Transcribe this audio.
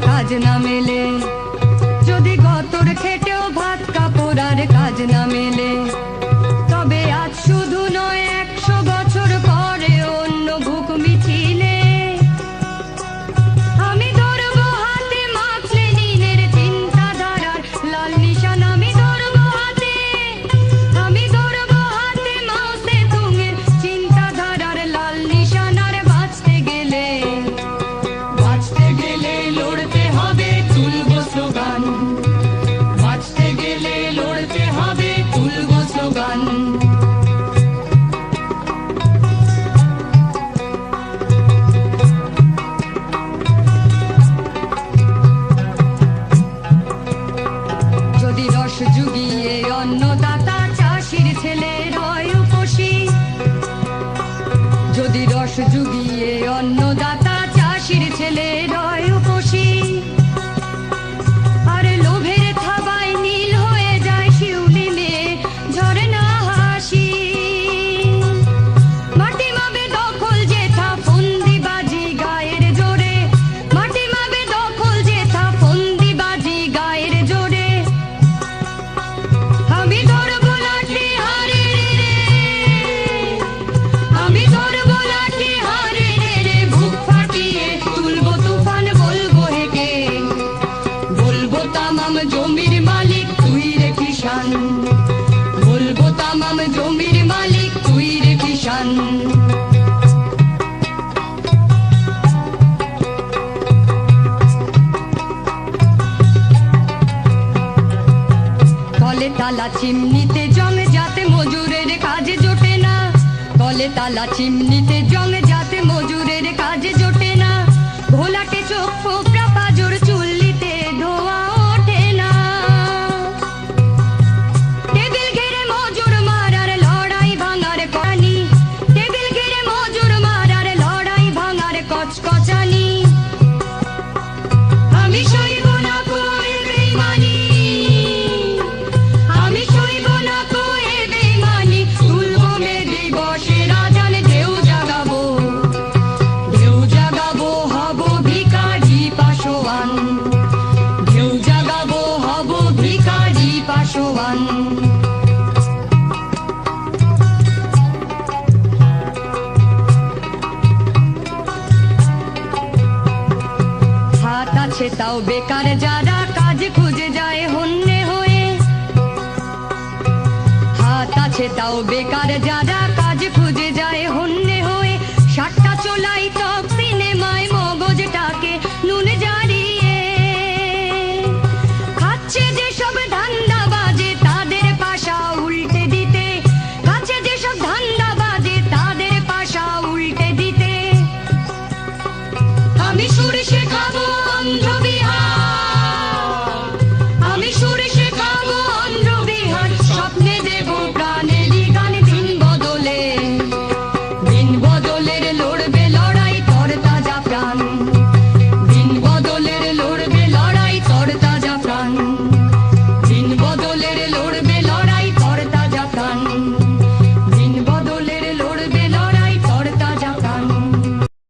কাজ না মেলে, যদি গতর খেটেও ভাত কাপড় আর কাজ না মেলে, তবে আজ শুধু নয় 100 বছর পরে অন্য ভুক মিছিলে আমি ধরবো হাতে মার্কস লেনিনের চিন্তাধারার লাল নিশান, আমি ধরবো হাতে, আমি ধরবো হাতে মাও সে তুঙের চিন্তাধারার লাল নিশান। আর বাঁচতে গেলে লড়তে হবে তুলবো স্লোগান, বাঁচতে গেলে লড়তে হবে তুলবো স্লোগান। যদি রস জুগিয়ে অন্নদাতা চাষির ছেলের হয় উপসী, যদি রস জুগিয়ে অন্নদাতা চাষির ছেলের হয় উপসী, আর লোভের থাবায় নীল হয়ে যায় শিউলি মেয়ে ঝরে না হাসি, মাটি মাবে দখল যেথা ফন্দিবাজি গায়ের জোরে, মাটি মাবে দখল যেথা ফন্দিবাজি গায়ের জোরে, আমি ধরবো লাঠি হারে রে, আমি ধরবো লাঠি হারে রে, বুক ফাটিয়ে তুলবো তুফান, বলবো হেকে, বলবো তামাম জমির মালিক তুই রে কিষান, বলবো তামাম জমির মালিক তুই রে কিষান। কলে তালা চিমনিতে জং যাতে মজুরের কাজে জোটে না, কলে তালা চিমনিতে জং যাতে মজুরের কাজে জোটে না, ঘোলাটে চোখ ফোকরা পাজর চুল্লিতে ধোয়া ওঠে না, টেবিল ঘিরে মজুর মারার লড়াই ভাঙার করানি, টেবিল ঘিরে মজুর মারার লড়াই ভাঙার কচকচানি, আমি সইব না কোই বেইমানি, আমি সইব না কোই বেইমানি, তুলবো মে দিবসের আজান, ঢেউ জাগাবো, ঢেউ জাগাবো হব ভিখারি পাশোয়ান, ঢেউ জাগাবো হব ভিখারি পাশোয়ান। হাত আছে তাও বেকার যারা কাজ খুঁজে যায় হন্যে হয়ে, হাত আছে তাও বেকার যারা